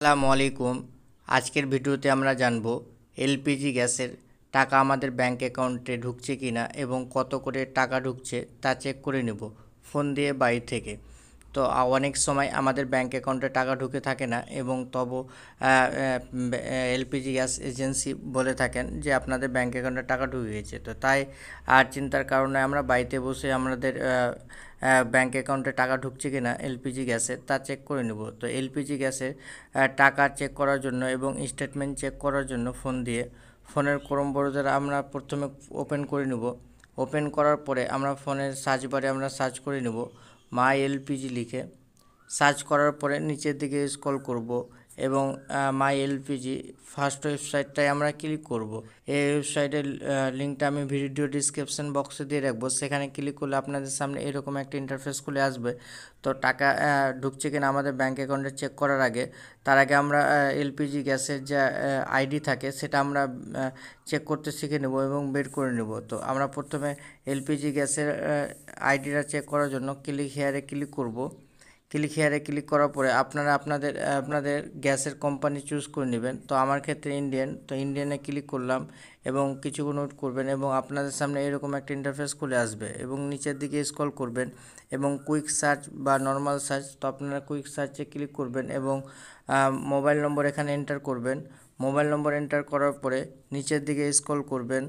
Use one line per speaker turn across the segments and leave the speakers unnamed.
আসসালামু আলাইকুম। আজকের ভিডিওতে আমরা জানব এলপিজি গ্যাসের টাকা আমাদের ব্যাংক অ্যাকাউন্টে ঢুকছে কিনা এবং কত করে টাকা ঢুকছে তা চেক করে নেব ফোন দিয়ে বাড়ি থেকে। তো অনেক সময় আমাদের ব্যাংক অ্যাকাউন্টে টাকা ঢুকে থাকে না এবং তবু এলপিজি গ্যাস এজেন্সি বলে থাকেন যে আপনাদের ব্যাংক অ্যাকাউন্টে টাকা ঢুকে গেছে। তো তাই আর চিন্তার কারণে আমরা বাড়িতে বসে আমাদের ব্যাংক অ্যাকাউন্টে টাকা ঢুকছে কিনা এলপিজি গ্যাসের তা চেক করে নেব। তো এলপিজি গ্যাসের টাকা চেক করার জন্য এবং স্টেটমেন্ট চেক করার জন্য ফোনের ক্রোম ব্রাউজার আমরা প্রথমে ওপেন করে নেব। ওপেন করার পরে আমরা ফোনের সার্চ বারে আমরা সার্চ করে নেব মাই এলপিজি লিখে। সার্চ করার পরে নিচের দিকে স্ক্রল করব এবং মাই এলপিজি ফার্স্ট ওয়েবসাইটটায় আমরা ক্লিক করব। এই ওয়েবসাইটের লিঙ্কটা আমি ভিডিও ডিসক্রিপশন বক্সে দিয়ে রাখবো। সেখানে ক্লিক করলে আপনাদের সামনে এরকম একটা ইন্টারফেস খুলে আসবে। তো টাকা ঢুকছে কিনা আমাদের ব্যাঙ্ক অ্যাকাউন্টে চেক করার আগে তার আগে আমরা এলপিজি গ্যাসের যে আইডি থাকে সেটা আমরা চেক করতে শিখে নেব এবং বের করে নেব। তো আমরা প্রথমে এলপিজি গ্যাসের আইডিটা চেক করার জন্য ক্লিক হেয়ারে ক্লিক করব। ক্লিক করার পরে আপনারা আপনাদের গ্যাসের কোম্পানি চুজ করে নেবেন। তো আমার ক্ষেত্রে ইন্ডিয়ান, তো ইন্ডিয়ানে ক্লিক করলাম এবং কিছুক্ষণ ওয়েট করবেন এবং আপনাদের সামনে এরকম একটা ইন্টারফেস খুলে আসবে এবং নিচের দিকে স্ক্রল করবেন এবং কুইক সার্চ বা নর্মাল সার্চ, তো আপনারা কুইক সার্চে ক্লিক করবেন এবং মোবাইল নম্বর এখানে এন্টার করবেন। মোবাইল নম্বর এন্টার করার পরে নিচের দিকে স্ক্রল করবেন,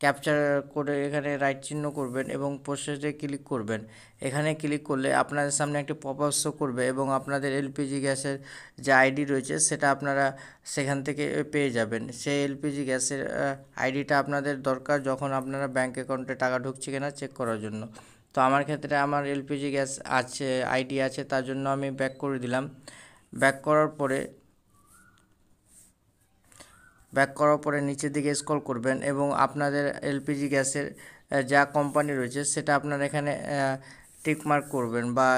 ক্যাপচার করে এখানে রাইট চিহ্ন করবেন এবং প্রসেসে ক্লিক করবেন। এখানে ক্লিক করলে আপনাদের সামনে একটি পপআপ শো করবে এবং আপনাদের এলপিজি গ্যাসের যে আইডি রয়েছে সেটা আপনারা সেখান থেকে পেয়ে যাবেন। সেই এলপিজি গ্যাসের আইডিটা আপনাদের দরকার যখন আপনারা ব্যাঙ্ক অ্যাকাউন্টে টাকা ঢুকছে কিনা চেক করার জন্য। তো আমার ক্ষেত্রে আমার এলপিজি গ্যাস আছে, আইডি আছে, তার জন্য আমি ব্যাক করে দিলাম। ব্যাক করার পরে নিচের দিকে স্ক্রল করবেন এবং আপনাদের এলপিজি গ্যাসের যা কোম্পানি রয়েছে সেটা আপনারা এখানে টিক মার্ক করবেন বা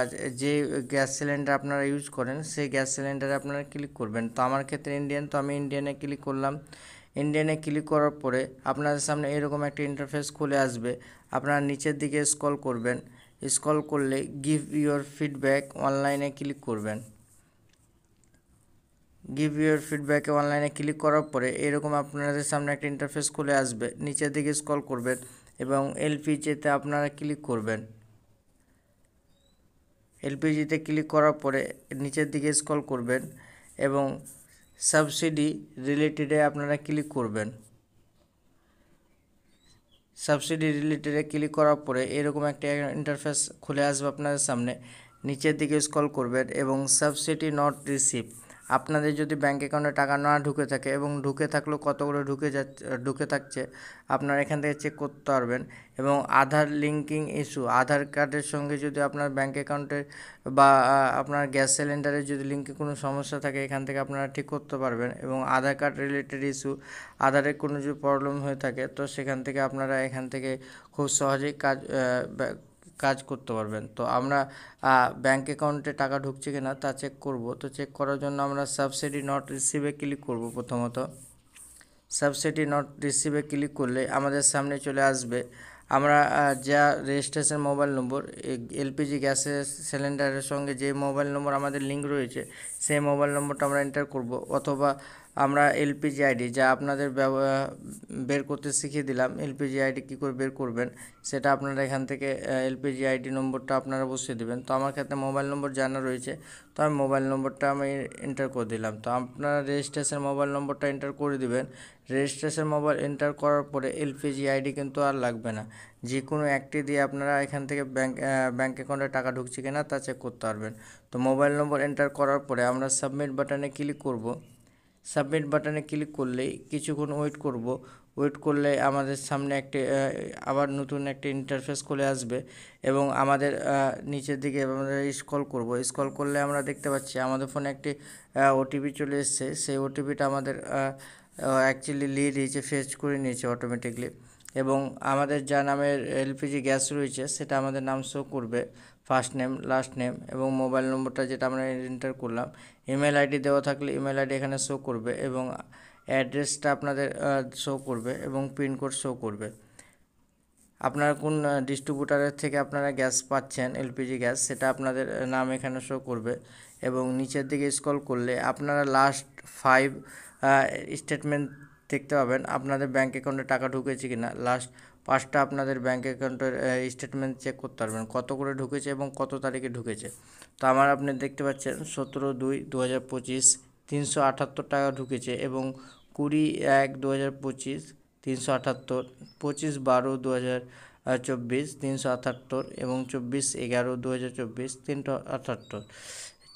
যে গ্যাস সিলিন্ডার আপনারা ইউজ করেন সেই গ্যাস সিলিন্ডারে আপনারা ক্লিক করবেন। তো আমার ক্ষেত্রে ইন্ডিয়ান, তো আমি ইন্ডিয়ানে ক্লিক করলাম। ইন্ডিয়ানে ক্লিক করার পরে আপনাদের সামনে এরকম একটা ইন্টারফেস খুলে আসবে। আপনারা নিচের দিকে স্ক্রল করবেন। স্ক্রল করলে গিভ ইউর ফিডব্যাক অনলাইনে ক্লিক করবেন। গিভ ইউর ফিডব্যাকে অনলাইনে ক্লিক করার পরে এরকম আপনাদের সামনে একটা ইন্টারফেস খুলে আসবে। নিচের দিকে স্ক্রল করবেন এবং এলপিজিতে আপনারা ক্লিক করবেন। এলপিজিতে ক্লিক করার পরে নিচের দিকে স্ক্রল করবেন এবং সাবসিডি রিলেটেডে আপনারা ক্লিক করবেন। সাবসিডি রিলেটেডে ক্লিক করার পরে এরকম একটা ইন্টারফেস খুলে আসবে আপনাদের সামনে। নিচের দিকে স্ক্রল করবেন এবং সাবসিডি নট রিসিভ, আপনাদের যদি ব্যাঙ্ক অ্যাকাউন্টে টাকা না ঢুকে থাকে এবং ঢুকে থাকলেও কত করে ঢুকে থাকছে আপনারা এখান থেকে চেক করতে পারবেন। এবং আধার লিঙ্কিং ইস্যু, আধার কার্ডের সঙ্গে যদি আপনার ব্যাঙ্ক অ্যাকাউন্টে বা আপনার গ্যাস সিলিন্ডারের যদি লিঙ্কে কোনো সমস্যা থাকে এখান থেকে আপনারা ঠিক করতে পারবেন। এবং আধার কার্ড রিলেটেড ইস্যু, আধারের কোনো যদি প্রবলেম হয়ে থাকে তো সেখান থেকে আপনারা এখান থেকে খুব সহজেই কাজ করতে পারবেন। তো আমরা ব্যাঙ্ক অ্যাকাউন্টে টাকা ঢুকছে কিনা তা চেক করব। তো চেক করার জন্য আমরা সাবসিডি নট রিসিভে ক্লিক করব। প্রথমত সাবসিডি নট রিসিভে ক্লিক করলে আমাদের সামনে চলে আসবে আমরা যা রেজিস্ট্রেশন মোবাইল নম্বর, এলপিজি গ্যাসের সিলিন্ডারের সঙ্গে যে মোবাইল নম্বর আমাদের লিঙ্ক রয়েছে সেই মোবাইল নম্বরটা আমরা এন্টার করব, অথবা আমরা এলপিজি আইডি যা আপনাদের বের করতে শিখিয়ে দিলাম, এলপিজি আইডি কী করে বের করবেন সেটা আপনারা এখান থেকে এলপিজি আইডি নম্বরটা আপনারা বসিয়ে দেবেন। তো আমার ক্ষেত্রে মোবাইল নম্বর জানা রয়েছে, তো আমি মোবাইল নম্বরটা আমি এন্টার করে দিলাম। তো আপনারা রেজিস্ট্রেশন মোবাইল নম্বরটা এন্টার করে দিবেন। রেজিস্ট্রেশন মোবাইল এন্টার করার পরে এলপিজি আইডি কিন্তু আর লাগবে না, যে কোনো একটি দিয়ে আপনারা এখান থেকে ব্যাঙ্ক অ্যাকাউন্টে টাকা ঢুকছে কিনা তা চেক করতে পারবেন। তো মোবাইল নম্বর এন্টার করার পরে আমরা সাবমিট বাটনে ক্লিক করব। সাবমিট বাটনে ক্লিক করলেই কিছুক্ষণ ওয়েট করলে আমাদের সামনে একটি আবার নতুন একটা ইন্টারফেস খুলে আসবে এবং আমাদের নিচের দিকে আমরা স্ক্রল করলে আমরা দেখতে পাচ্ছি আমাদের ফোনে একটি ওটিপি চলে এসেছে। সেই ওটিপিটা আমাদের অ্যাকচুয়ালি নিয়েছে, ফেচ করে নিয়েছে অটোমেটিকলি এবং আমাদের যা নামের এলপিজি গ্যাস রয়েছে সেটা আমাদের নাম শো করবে, ফার্স্ট নেম, লাস্ট নেম এবং মোবাইল নম্বরটা যেটা আমরা এন্টার করলাম। ইমেল আইডি দেওয়া থাকলে ইমেল আইডি এখানে শো করবে এবং অ্যাড্রেসটা আপনাদের শো করবে এবং পিনকোড শো করবে। আপনারা কোন ডিস্ট্রিবিউটারের থেকে আপনারা গ্যাস পাচ্ছেন এলপিজি গ্যাস সেটা আপনাদের নাম এখানে শো করবে এবং নিচের দিকে স্ক্রল করলে আপনারা লাস্ট 5 স্টেটমেন্ট দেখতে পাবেন আপনাদের ব্যাঙ্ক অ্যাকাউন্টে টাকা ঢুকেছে কি না। লাস্ট 5টা আপনাদের ব্যাঙ্ক অ্যাকাউন্টের স্টেটমেন্ট চেক করতে পারবেন কত করে ঢুকেছে এবং কত তারিখে ঢুকেছে। তো আমার আপনি দেখতে পাচ্ছেন 17/2/2025 378 টাকা ঢুকেছে এবং 20/1/2025 378, 25/12/2024 378 এবং 24/11/2024 378,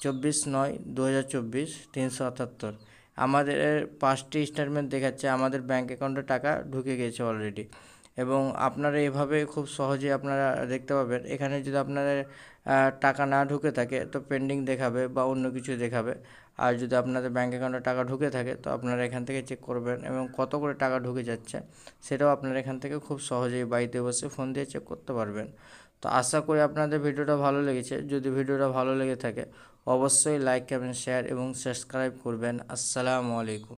24/9/2024 378। আমাদের 5টি স্টেটমেন্ট দেখাচ্ছে আমাদের ব্যাঙ্ক অ্যাকাউন্টে টাকা ঢুকে গেছে অলরেডি। এবং আপনারা এভাবে খুব সহজে আপনারা দেখতে পাবেন। এখানে যদি আপনাদের টাকা না ঢুকে থাকে তো পেন্ডিং দেখাবে বা অন্য কিছু দেখাবে। আর যদি আপনাদের ব্যাঙ্ক অ্যাকাউন্টে টাকা ঢুকে থাকে তো আপনারা এখান থেকে চেক করবেন এবং কত করে টাকা ঢুকে যাচ্ছে সেটাও আপনারা এখান থেকে খুব সহজেই বাড়িতে বসে ফোন দিয়ে চেক করতে পারবেন। তো আশা করি আপনাদের ভিডিওটা ভালো লেগেছে। যদি ভিডিওটা ভালো লেগে থাকে অবশ্যই লাইক, কমেন্ট, শেয়ার এবং সাবস্ক্রাইব করবেন। আসসালামু আলাইকুম।